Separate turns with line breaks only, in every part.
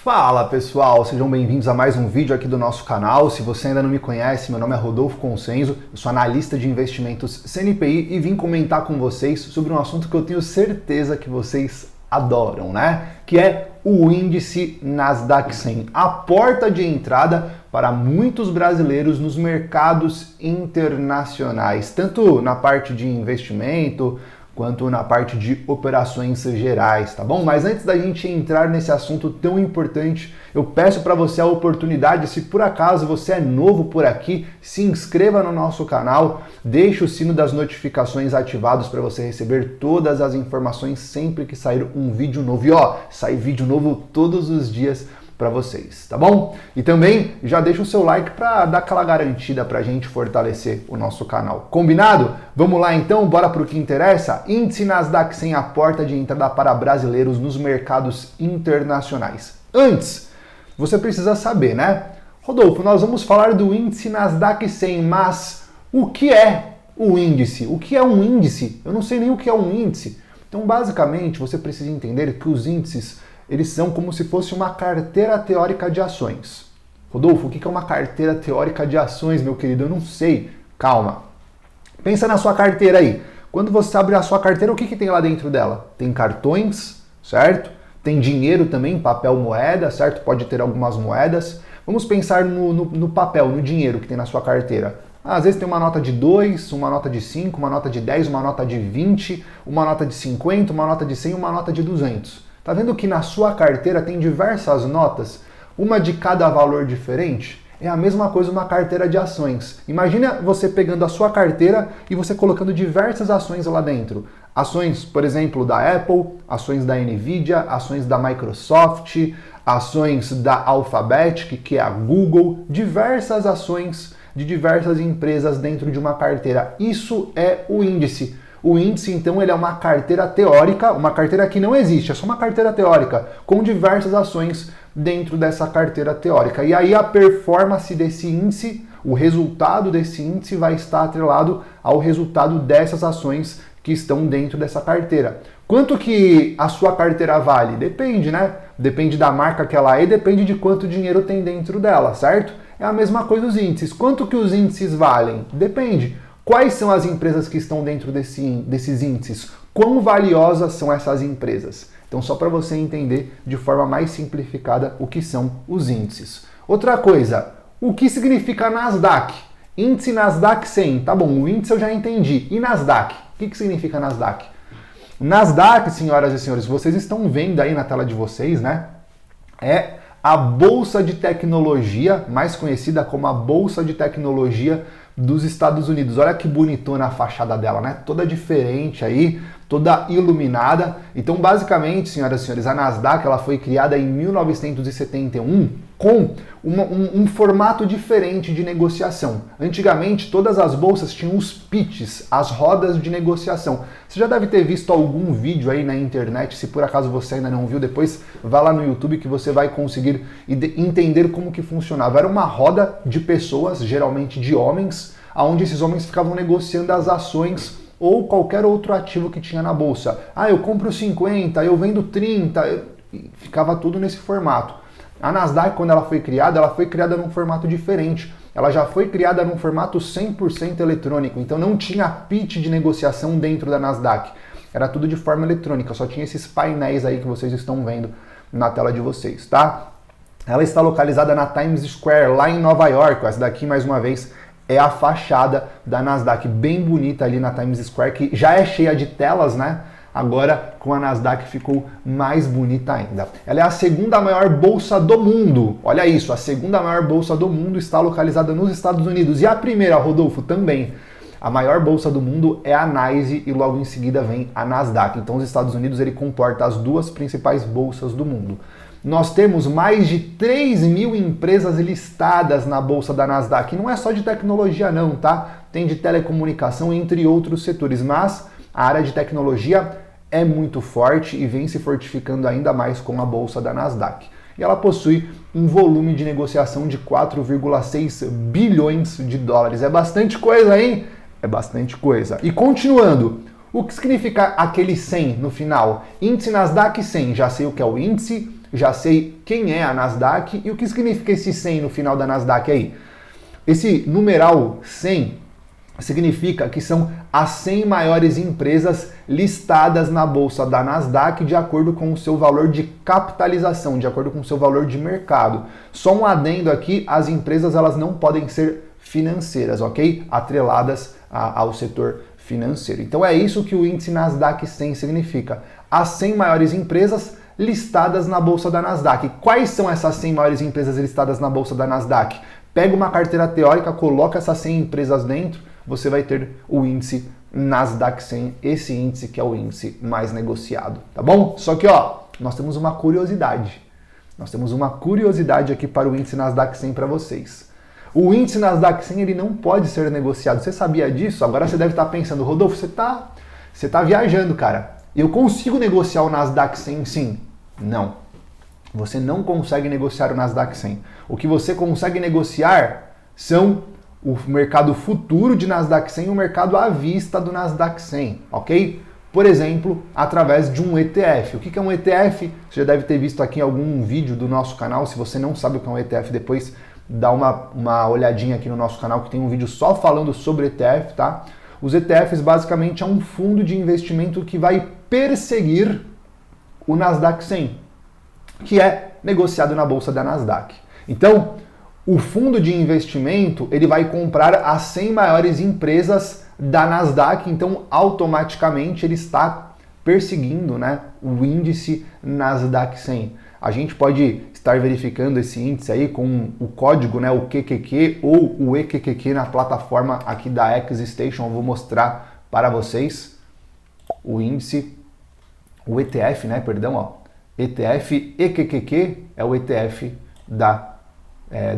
Fala pessoal, sejam bem-vindos a mais um vídeo aqui do nosso canal. Se você ainda não me conhece, meu nome é Rodolfo Consenso, eu sou analista de investimentos CNPI e vim comentar com vocês sobre um assunto que eu tenho certeza que vocês adoram, né? Que é o índice Nasdaq 100, a porta de entrada para muitos brasileiros nos mercados internacionais, tanto na parte de investimento quanto na parte de operações gerais, tá bom? Mas antes da gente entrar nesse assunto tão importante, eu peço para você a oportunidade, se por acaso você é novo por aqui, se inscreva no nosso canal, deixe o sino das notificações ativados para você receber todas as informações sempre que sair um vídeo novo. E ó, sai vídeo novo todos os dias para vocês, tá bom? E também já deixa o seu like para dar aquela garantida para a gente fortalecer o nosso canal. Combinado? Vamos lá então, bora para o que interessa? Índice Nasdaq 100, a porta de entrada para brasileiros nos mercados internacionais. Antes, você precisa saber, né? Rodolfo, nós vamos falar do índice Nasdaq 100, mas o que é o índice? O que é um índice? Eu não sei nem o que é um índice. Então, basicamente, você precisa entender que os índices eles são como se fosse uma carteira teórica de ações. Rodolfo, o que é uma carteira teórica de ações, meu querido? Eu não sei. Calma. Pensa na sua carteira aí. Quando você abre a sua carteira, o que tem lá dentro dela? Tem cartões, certo? Tem dinheiro também, papel, moeda, certo? Pode ter algumas moedas. Vamos pensar no papel, no dinheiro que tem na sua carteira. Às vezes tem uma nota de 2, uma nota de 5, uma nota de 10, uma nota de 20, uma nota de 50, uma nota de 100 e uma nota de 200. Tá vendo que na sua carteira tem diversas notas, uma de cada valor diferente? É a mesma coisa uma carteira de ações. Imagina você pegando a sua carteira e você colocando diversas ações lá dentro. Ações, por exemplo, da Apple, ações da Nvidia, ações da Microsoft, ações da Alphabet, que é a Google, diversas ações de diversas empresas dentro de uma carteira. Isso é o índice. O índice, então, ele é uma carteira teórica, uma carteira que não existe, é só uma carteira teórica, com diversas ações dentro dessa carteira teórica. E aí a performance desse índice, o resultado desse índice vai estar atrelado ao resultado dessas ações que estão dentro dessa carteira. Quanto que a sua carteira vale? Depende, né? Depende da marca que ela é e depende de quanto dinheiro tem dentro dela, certo? É a mesma coisa os índices. Quanto que os índices valem? Depende. Quais são as empresas que estão dentro desses índices? Quão valiosas são essas empresas? Então, só para você entender de forma mais simplificada o que são os índices. Outra coisa, o que significa Nasdaq? Índice Nasdaq 100. Tá bom, o índice eu já entendi. E Nasdaq? O que significa Nasdaq? Nasdaq, senhoras e senhores, vocês estão vendo aí na tela de vocês, né? É a Bolsa de Tecnologia, mais conhecida como a Bolsa de Tecnologia dos Estados Unidos. Olha que bonitona a fachada dela, né? Toda diferente aí, toda iluminada. Então, basicamente, senhoras e senhores, a Nasdaq ela foi criada em 1971 com um formato diferente de negociação. Antigamente, todas as bolsas tinham os pitches, as rodas de negociação. Você já deve ter visto algum vídeo aí na internet, se por acaso você ainda não viu, depois vá lá no YouTube que você vai conseguir entender como que funcionava. Era uma roda de pessoas, geralmente de homens, onde esses homens ficavam negociando as ações ou qualquer outro ativo que tinha na bolsa. Ah, eu compro 50, eu vendo 30, ficava tudo nesse formato. A Nasdaq, quando ela foi criada num formato diferente. Ela já foi criada num formato 100% eletrônico, então não tinha pitch de negociação dentro da Nasdaq. Era tudo de forma eletrônica, só tinha esses painéis aí que vocês estão vendo na tela de vocês, tá? Ela está localizada na Times Square, lá em Nova York. Essa daqui, mais uma vez, é a fachada da Nasdaq, bem bonita ali na Times Square, que já é cheia de telas, né? Agora, com a Nasdaq, ficou mais bonita ainda. Ela é a segunda maior bolsa do mundo. Olha isso, a segunda maior bolsa do mundo está localizada nos Estados Unidos. E a primeira, Rodolfo, também. A maior bolsa do mundo é a NYSE e logo em seguida vem a Nasdaq. Então, os Estados Unidos ele comporta as duas principais bolsas do mundo. Nós temos mais de 3 mil empresas listadas na bolsa da Nasdaq. Não é só de tecnologia não, tá? Tem de telecomunicação, entre outros setores. Mas a área de tecnologia é muito forte e vem se fortificando ainda mais com a bolsa da Nasdaq. E ela possui um volume de negociação de 4,6 bilhões de dólares. É bastante coisa, hein? É bastante coisa. E continuando, O que significa aquele 100 no final? Índice Nasdaq 100, já sei o que é o índice, já sei quem é a Nasdaq e o que significa esse 100 no final da Nasdaq aí. Esse numeral 100 significa que são as 100 maiores empresas listadas na bolsa da Nasdaq de acordo com o seu valor de capitalização, de acordo com o seu valor de mercado. Só um adendo aqui, as empresas elas não podem ser financeiras, ok? Atreladas ao setor financeiro. Então é isso que o índice Nasdaq 100 significa. As 100 maiores empresas listadas na bolsa da Nasdaq. Quais são essas 100 maiores empresas listadas na bolsa da Nasdaq? Pega uma carteira teórica, coloca essas 100 empresas dentro, você vai ter o índice Nasdaq 100, esse índice que é o índice mais negociado, tá bom? Só que, ó, nós temos uma curiosidade. Nós temos uma curiosidade aqui para o índice Nasdaq 100 para vocês. O índice Nasdaq 100 ele não pode ser negociado. Você sabia disso? Agora você deve estar pensando, Rodolfo, você tá viajando, cara. Eu consigo negociar o Nasdaq 100 sim? Não. Você não consegue negociar o Nasdaq 100. O que você consegue negociar são o mercado futuro de Nasdaq 100 e o mercado à vista do Nasdaq 100, ok? Por exemplo, através de um ETF. O que é um ETF? Você já deve ter visto aqui em algum vídeo do nosso canal. Se você não sabe o que é um ETF, depois dá uma olhadinha aqui no nosso canal que tem um vídeo só falando sobre ETF, tá? Os ETFs basicamente é um fundo de investimento que vai perseguir o Nasdaq 100, que é negociado na bolsa da Nasdaq. Então, o fundo de investimento ele vai comprar as 100 maiores empresas da Nasdaq, então automaticamente ele está perseguindo, né, o índice Nasdaq 100. A gente pode estar verificando esse índice aí com o código, né, o QQQ ou o EQQQ na plataforma aqui da XStation. Eu vou mostrar para vocês o índice, o ETF, né, perdão, ó. ETF EQQQ é o ETF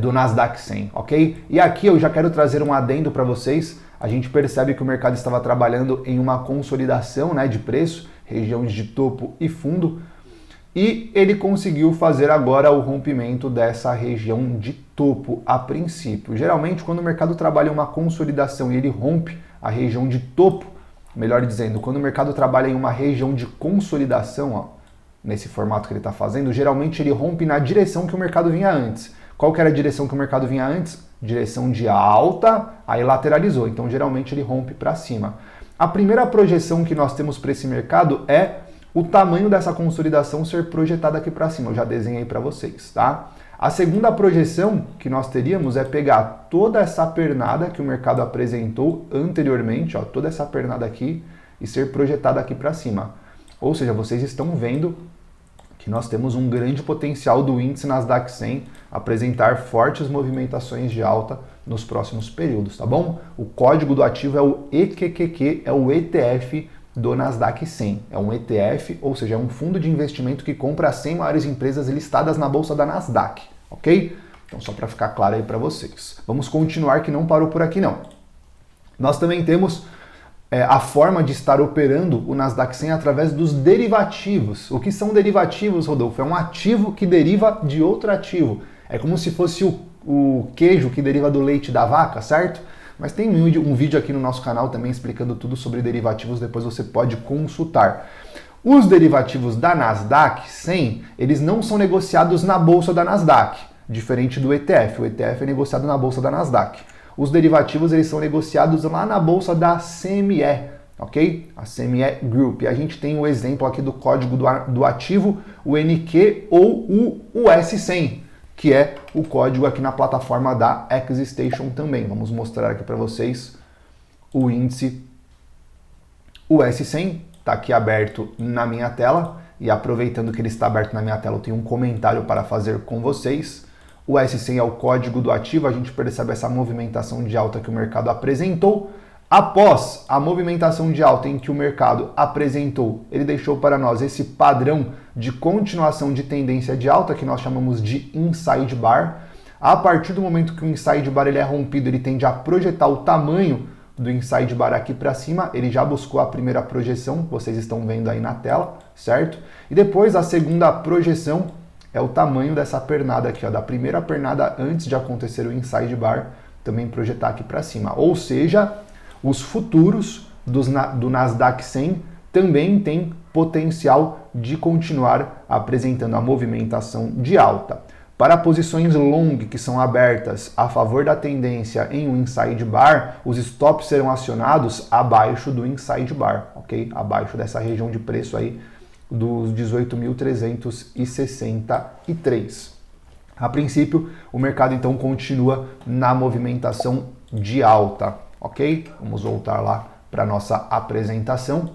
do Nasdaq 100, ok? E aqui eu já quero trazer um adendo para vocês. A gente percebe que o mercado estava trabalhando em uma consolidação, né, de preço, regiões de topo e fundo, e ele conseguiu fazer agora o rompimento dessa região de topo a princípio. Geralmente, quando o mercado trabalha uma consolidação e ele rompe a região de topo, melhor dizendo, quando o mercado trabalha em uma região de consolidação, ó, nesse formato que ele está fazendo, geralmente ele rompe na direção que o mercado vinha antes. Qual que era a direção que o mercado vinha antes? Direção de alta, aí lateralizou. Então, geralmente ele rompe para cima. A primeira projeção que nós temos para esse mercado é o tamanho dessa consolidação ser projetada aqui para cima. Eu já desenhei para vocês, tá? A segunda projeção que nós teríamos é pegar toda essa pernada que o mercado apresentou anteriormente, ó, toda essa pernada aqui, e ser projetada aqui para cima. Ou seja, vocês estão vendo que nós temos um grande potencial do índice Nasdaq 100 apresentar fortes movimentações de alta nos próximos períodos, tá bom? O código do ativo é o EQQQ, é o ETF do Nasdaq 100. É um ETF, ou seja, é um fundo de investimento que compra as 100 maiores empresas listadas na bolsa da Nasdaq, ok? Então, só para ficar claro aí para vocês. Vamos continuar, que não parou por aqui não. Nós também temos a forma de estar operando o Nasdaq 100 através dos derivativos. O que são derivativos, Rodolfo? É um ativo que deriva de outro ativo. É como se fosse o queijo que deriva do leite da vaca, certo? Mas tem um vídeo aqui no nosso canal também explicando tudo sobre derivativos, depois você pode consultar. Os derivativos da Nasdaq 100, eles não são negociados na bolsa da Nasdaq, diferente do ETF. O ETF é negociado na bolsa da Nasdaq. Os derivativos eles são negociados lá na bolsa da CME, ok? A CME Group. E a gente tem o exemplo aqui do código do ativo, o NQ ou o US100, que é o código aqui na plataforma da XStation também. Vamos mostrar aqui para vocês o índice US100, está aqui aberto na minha tela, e aproveitando que ele está aberto na minha tela, eu tenho um comentário para fazer com vocês. O S100 é o código do ativo, a gente percebe essa movimentação de alta que o mercado apresentou. Após a movimentação de alta em que o mercado apresentou, ele deixou para nós esse padrão de continuação de tendência de alta, que nós chamamos de inside bar. A partir do momento que o inside bar ele é rompido, ele tende a projetar o tamanho do inside bar aqui para cima. Ele já buscou a primeira projeção, vocês estão vendo aí na tela, certo? E depois a segunda projeção é o tamanho dessa pernada aqui, ó, da primeira pernada antes de acontecer o inside bar, também projetar aqui para cima. Ou seja, os futuros do Nasdaq 100 também tem potencial de continuar apresentando a movimentação de alta. Para posições long que são abertas a favor da tendência em um inside bar, os stops serão acionados abaixo do inside bar, ok? Abaixo dessa região de preço aí dos 18.363. A princípio, o mercado então continua na movimentação de alta, ok? Vamos voltar lá para a nossa apresentação.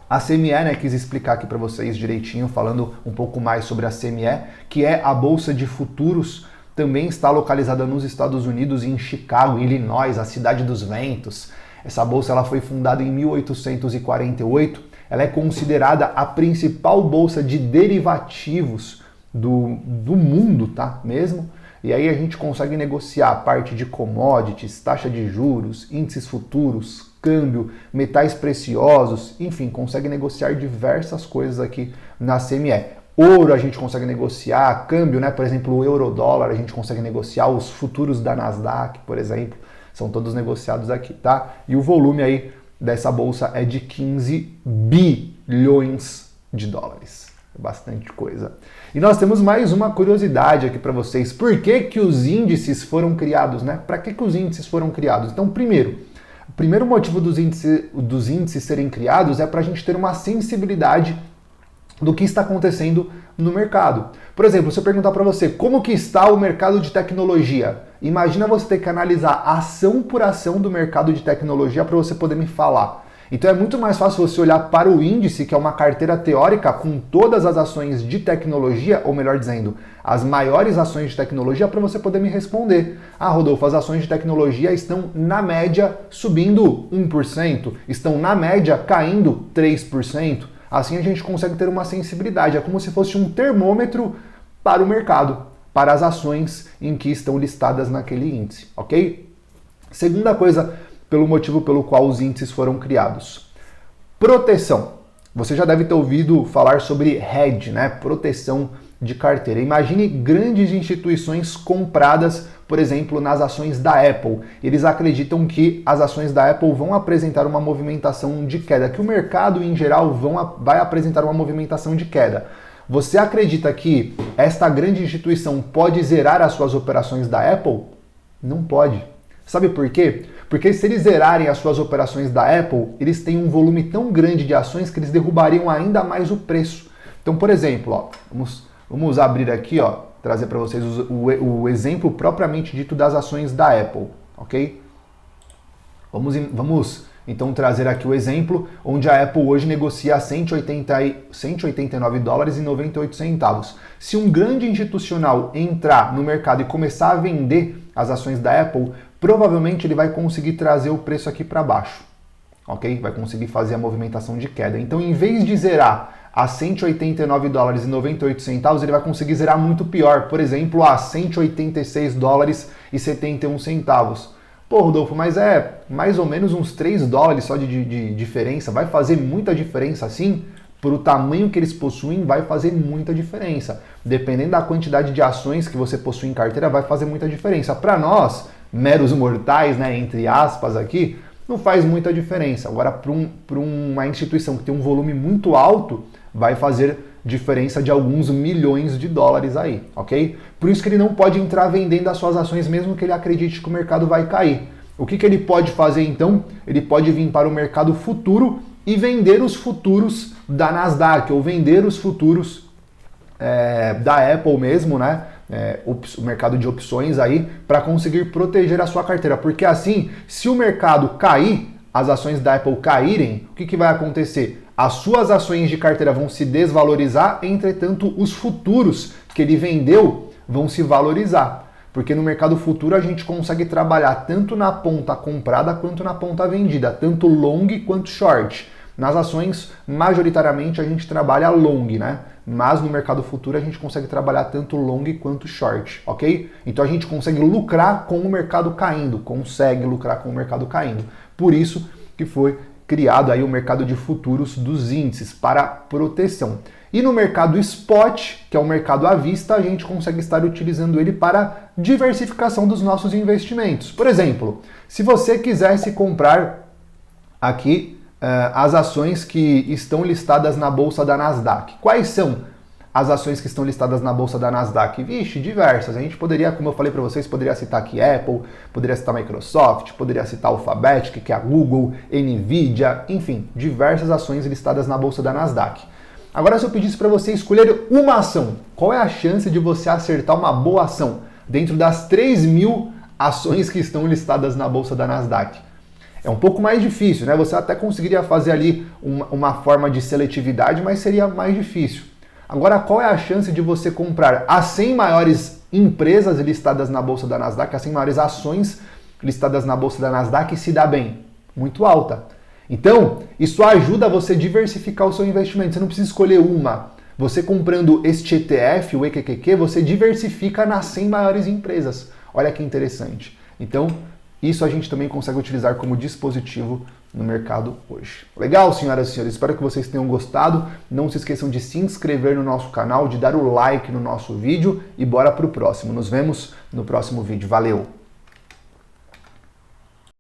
A CME, quis explicar aqui para vocês direitinho, falando um pouco mais sobre a CME, que é a Bolsa de Futuros, também está localizada nos Estados Unidos, em Chicago, Illinois, a cidade dos ventos. Essa bolsa ela foi fundada em 1848, ela é considerada a principal bolsa de derivativos do mundo, tá? Mesmo? E aí a gente consegue negociar a parte de commodities, taxa de juros, índices futuros, câmbio, metais preciosos, enfim, consegue negociar diversas coisas aqui na CME. Ouro a gente consegue negociar, câmbio, por exemplo, o euro-dólar, a gente consegue negociar, os futuros da Nasdaq, por exemplo, são todos negociados aqui, tá? E o volume aí dessa bolsa é de 15 bilhões de dólares. É bastante coisa. E nós temos mais uma curiosidade aqui para vocês. Por que os índices foram criados, Para que os índices foram criados? Então, o primeiro motivo dos índices serem criados é para a gente ter uma sensibilidade do que está acontecendo no mercado. Por exemplo, se eu perguntar para você como que está o mercado de tecnologia, imagina você ter que analisar ação por ação do mercado de tecnologia para você poder me falar. Então é muito mais fácil você olhar para o índice, que é uma carteira teórica com todas as ações de tecnologia, ou melhor dizendo, as maiores ações de tecnologia, para você poder me responder. Ah, Rodolfo, as ações de tecnologia estão na média subindo 1%, estão na média caindo 3%. Assim a gente consegue ter uma sensibilidade, é como se fosse um termômetro para o mercado, para as ações em que estão listadas naquele índice, ok? Segunda coisa, pelo motivo pelo qual os índices foram criados. Proteção. Você já deve ter ouvido falar sobre hedge, proteção de carteira. Imagine grandes instituições compradas, por exemplo, nas ações da Apple. Eles acreditam que as ações da Apple vão apresentar uma movimentação de queda, que o mercado em geral vai apresentar uma movimentação de queda. Você acredita que esta grande instituição pode zerar as suas operações da Apple? Não pode. Sabe por quê? Porque se eles zerarem as suas operações da Apple, eles têm um volume tão grande de ações que eles derrubariam ainda mais o preço. Então, por exemplo, vamos abrir aqui, trazer para vocês o exemplo propriamente dito das ações da Apple, ok? Vamos então trazer aqui o exemplo onde a Apple hoje negocia a 189 dólares e 98 centavos. Se um grande institucional entrar no mercado e começar a vender as ações da Apple, provavelmente ele vai conseguir trazer o preço aqui para baixo, ok? Vai conseguir fazer a movimentação de queda. Então, em vez de zerar a 189 dólares e 98 centavos, ele vai conseguir zerar muito pior. Por exemplo, a 186 dólares e 71 centavos. Pô, Rodolfo, mas é mais ou menos uns 3 dólares só de diferença. Vai fazer muita diferença assim? Por o tamanho que eles possuem, vai fazer muita diferença. Dependendo da quantidade de ações que você possui em carteira, vai fazer muita diferença. Para nós, meros mortais, entre aspas aqui, não faz muita diferença. Agora, para uma instituição que tem um volume muito alto, vai fazer diferença de alguns milhões de dólares aí, ok? Por isso que ele não pode entrar vendendo as suas ações, mesmo que ele acredite que o mercado vai cair. O que ele pode fazer então? Ele pode vir para o mercado futuro e vender os futuros da Nasdaq, ou vender os futuros da Apple mesmo, o mercado de opções aí, para conseguir proteger a sua carteira. Porque assim, se o mercado cair, as ações da Apple caírem, o que vai acontecer? As suas ações de carteira vão se desvalorizar, entretanto, os futuros que ele vendeu vão se valorizar. Porque no mercado futuro a gente consegue trabalhar tanto na ponta comprada quanto na ponta vendida, tanto long quanto short. Nas ações, majoritariamente, a gente trabalha long, Mas no mercado futuro a gente consegue trabalhar tanto long quanto short, ok? Então a gente consegue lucrar com o mercado caindo, Por isso que foi criado aí o mercado de futuros dos índices para proteção. E no mercado spot, que é o mercado à vista, a gente consegue estar utilizando ele para diversificação dos nossos investimentos. Por exemplo, se você quisesse comprar aqui as ações que estão listadas na bolsa da Nasdaq. Quais são as ações que estão listadas na bolsa da Nasdaq? Vixe, diversas. A gente poderia, como eu falei para vocês, poderia citar aqui Apple, poderia citar Microsoft, poderia citar Alphabet, que é a Google, Nvidia, enfim, diversas ações listadas na bolsa da Nasdaq. Agora, se eu pedisse para você escolher uma ação, qual é a chance de você acertar uma boa ação dentro das 3.000 ações que estão listadas na bolsa da Nasdaq? É um pouco mais difícil, né? Você até conseguiria fazer ali uma forma de seletividade, mas seria mais difícil. Agora, qual é a chance de você comprar as 100 maiores empresas listadas na bolsa da Nasdaq, as 100 maiores ações listadas na bolsa da Nasdaq e se dá bem? Muito alta. Então, isso ajuda você a diversificar o seu investimento. Você não precisa escolher uma. Você comprando este ETF, o EQQQ, você diversifica nas 100 maiores empresas. Olha que interessante. Então, isso a gente também consegue utilizar como dispositivo no mercado hoje. Legal, senhoras e senhores? Espero que vocês tenham gostado. Não se esqueçam de se inscrever no nosso canal, de dar o like no nosso vídeo e bora pro próximo. Nos vemos no próximo vídeo. Valeu!